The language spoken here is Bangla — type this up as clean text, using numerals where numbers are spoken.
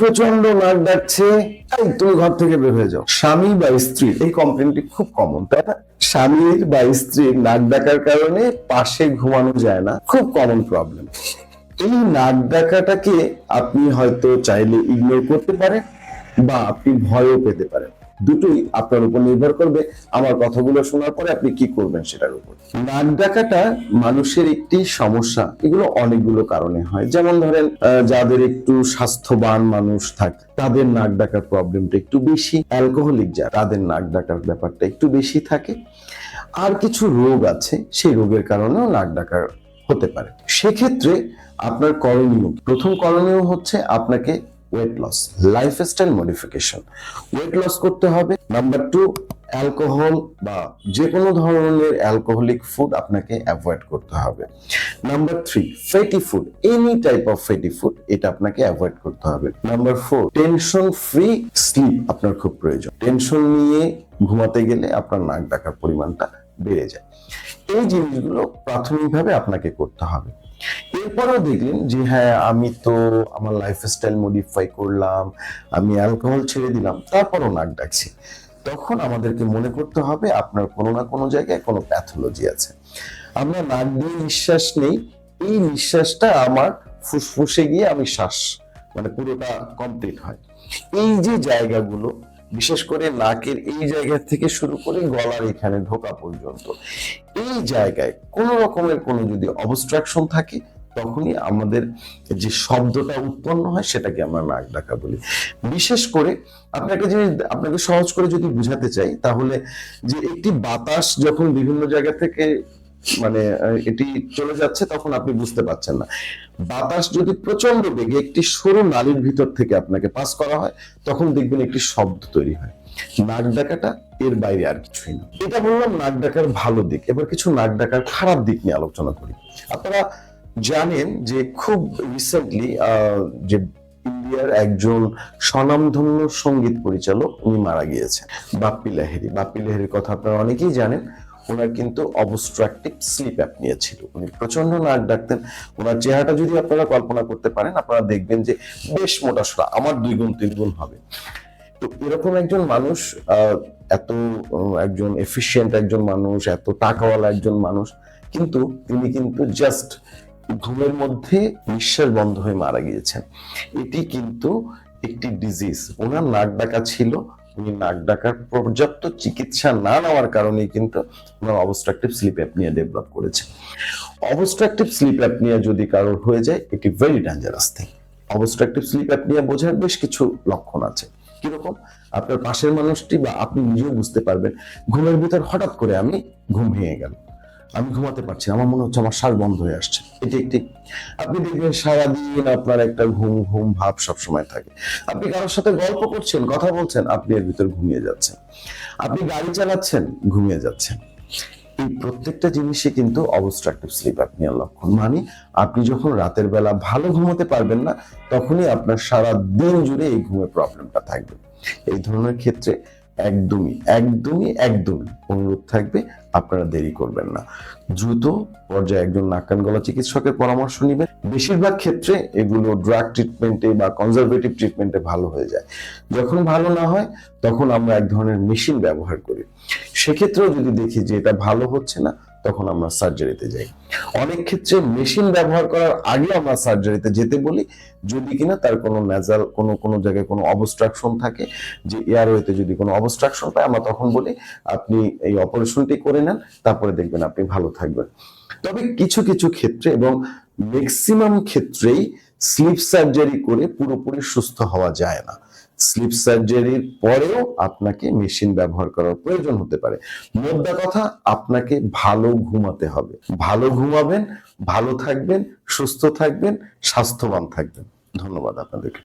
প্রচন্ড নাক ডাকছে, এই তুমি ঘর থেকে বের হয়ে যাও। স্বামী বা স্ত্রী এই কমপ্লেনটি খুব কমন, তাই না? স্বামীর বা স্ত্রীর নাক ডাকার কারণে পাশে ঘুমানো যায় না, খুব কমন প্রবলেম। এই নাক ডাকাটাকে আপনি হয়তো চাইলে ইগনোর করতে পারেন বা আপনি ভয়ও পেতে পারেন, দুটোই আপনার উপর নির্ভর করবে আমার কথাগুলো শোনার পরে আপনি কি করবেন সেটার উপর। নাক ডাকাটা মানুষের একটি সমস্যা, এগুলো অনেকগুলো কারণে হয়। যেমন ধরেন যাদের একটু স্বাস্থ্যবান মানুষ থাকে তাদের নাক ডাকার প্রবলেমটা একটু বেশি, অ্যালকোহলিক যারা তাদের নাক ডাকার ব্যাপারটা একটু বেশি থাকে, আর কিছু রোগ আছে সেই রোগের কারণেও নাক ডাকার হতে পারে। সেক্ষেত্রে আপনার করণীয়, প্রথম করণীয় হচ্ছে আপনাকে weight loss, lifestyle modification, weight loss করতে হবে। নাম্বার 2, অ্যালকোহল বা যে কোনো ধরনের অ্যালকোহলিক ফুড আপনাকে অ্যাভয়েড করতে হবে। Number 3, fatty food, any type of fatty food, এটা আপনাকে অ্যাভয়েড করতে হবে। নাম্বার 4, টেনশন ফ্রি স্লিপ আপনার খুব প্রয়োজন। টেনশন নিয়ে ঘুমাতে গেলে আপনার নাক ডাকার পরিমাণটা বেড়ে যায়। এই জিনিসগুলো প্রাথমিকভাবে আপনাকে করতে হবে। এরপরেও দেখলেন যে হ্যাঁ আমি তো আমার লাইফস্টাইল মডিফাই করলাম, আমি অ্যালকোহল ছেড়ে দিলাম, তারপরও নাক ডাকছি, তখন আমাদেরকে মনে করতে হবে আপনার কোনো না কোনো জায়গায় কোনো প্যাথোলজি আছে। আমরা নাক দিয়ে নিঃশ্বাস নেই, এই নিঃশ্বাসটা আমার ফুসফুসে গিয়ে আমি শ্বাস মানে পুরোটা কমপ্লিট হয়। এই যে জায়গাগুলো, বিশেষ করে নাকের এই জায়গা থেকে শুরু করে গলার এখানে ঢোকা পর্যন্ত, এই জায়গায় কোন রকমের কোনো যদি অবস্ট্রাকশন থাকে তখনই আমাদের যে শব্দটা উৎপন্ন হয় সেটাকে আমরা নাক ডাকা বলি। বিশেষ করে আপনাকে সহজ করে যদি বুঝাতে চাই তাহলে, যে একটি বাতাস যখন বিভিন্ন জায়গা থেকে মানে এটি চলে যাচ্ছে তখন আপনি বুঝতে পারছেন না, বাতাস যদি প্রচন্ড বেগে একটি সরু নালীর ভিতর থেকে আপনাকে পাস করা হয় তখন দেখবেন একটি শব্দ তৈরি হয়। নাক ডাকাটা এর বাইরে আর কিছুই না। এটা বললাম নাক ডাকার ভালো দিক, এবার কিছু নাক ডাকার খারাপ দিক নিয়ে আলোচনা করি। আপনারা জানেন যে খুব রিসেন্টলি যে ইন্ডিয়ার একজন স্বনামধন্য সঙ্গীত পরিচালক উনি মারা গিয়েছেন, বাপ্পি লাহিড়ী। বাপ্পি লাহিড়ীর কথা আপনারা অনেকেই জানেন। ওনার কিন্তু অবস্ট্রাকটিভ স্লিপ অ্যাপনিয়া ছিল, উনি প্রচন্ড নাক ডাকতেন। ওনার চেহারাটা যদি আপনারা কল্পনা করতে পারেন আপনারা দেখবেন যে বেশ মোটা সোটা, আমার 2 গুণ 3 গুণ হবে। তো এরকম একজন মানুষ, এত একজন এফিশিয়েন্ট একজন মানুষ, এত টাকাওয়ালা একজন মানুষ, কিন্তু তিনি কিন্তু জাস্ট ঘুমের মধ্যে নিঃশ্বাস বন্ধ হয়ে মারা গিয়েছেন। এটি কিন্তু একটি ডিজিজ। ওনার নাক ডাকা ছিল, উনি নাক ডাকার পর্যাপ্ত চিকিৎসা না নেওয়ার কারণে কিন্তু ওনার অবস্ট্রাকটিভ স্লিপ অ্যাপনিয়া ডেভেলপ করেছে। অবস্ট্রাকটিভ স্লিপ অ্যাপনিয়া যদি কারোর হয়ে যায় এটি very dangerous thing. Obstructive sleep apnoea বোঝার বেশ কিছু লক্ষণ আছে। কিরকম? আপনার পাশের মানুষটি বা আপনি নিজেও বুঝতে পারবেন ঘুমের ভিতর হঠাৎ করে আমি ঘুম ভেঙে গেল, আমি ঘুমাতে পারছি না, আমার মনে হচ্ছে আমার শ্বাস বন্ধ হয়ে আসছে। এটি একটি। আপনি দেখবেন সারাদিন আপনার একটা ঘুম ঘুম ভাব সবসময় থাকে। আপনি কারোর সাথে গল্প করছেন, কথা বলছেন, আপনি এর ভিতর ঘুমিয়ে যাচ্ছেন। আপনি গাড়ি চালাচ্ছেন, ঘুমিয়ে যাচ্ছেন। এই প্রত্যেকটা জিনিসই কিন্তু অবস্ট্রাকটিভ স্লিপ অ্যাপনিয়ার লক্ষণ। মানে আপনি যখন রাতের বেলা ভালো ঘুমোতে পারবেন না তখনই আপনার সারা দিন জুড়ে এই ঘুমের প্রবলেমটা থাকবে। এই ধরনের ক্ষেত্রে একদমই একদমই একদমই অনুরোধ থাকবে আপনারা দেরি করবেন না, দ্রুত পর্যায়ে একজন নাক কান গলা চিকিৎসকের পরামর্শ নেবেন। বেশিরভাগ ক্ষেত্রে এগুলো ড্রাগ ট্রিটমেন্টে বা কনজারভেটিভ ট্রিটমেন্টে ভালো হয়ে যায়। যখন ভালো না হয় তখন আমরা এক ধরনের মেশিন ব্যবহার করি। সেক্ষেত্রেও যদি দেখি যে এটা ভালো হচ্ছে না তখন আমরা সার্জারিতে যাই। অনেক ক্ষেত্রে মেশিন ব্যবহার করার আগে আমরা সার্জারিতে যেতে বলি, যদি কিনা তার কোনো নেজাল কোনো জায়গায় কোনো অবস্ট্রাকশন থাকে, যে এয়ারওয়েতে যদি কোনো অবস্ট্রাকশন পায় আমরা তখন বলি আপনি এই অপারেশনটি করে নেন, তারপরে দেখবেন আপনি ভালো থাকবেন। তবে কিছু কিছু ক্ষেত্রে এবং ম্যাক্সিমাম ক্ষেত্রেই স্লিপ সার্জারি করে পুরোপুরি সুস্থ হওয়া যায় না। স্লিপ সার্জারির পরেও আপনাকে মেশিন ব্যবহার করার প্রয়োজন হতে পারে। মোদ্দা কথা, আপনাকে ভালো ঘুমাতে হবে। ভালো ঘুমাবেন, ভালো থাকবেন, সুস্থ থাকবেন, স্বাস্থ্যবান থাকবেন। ধন্যবাদ আপনাদেরকে।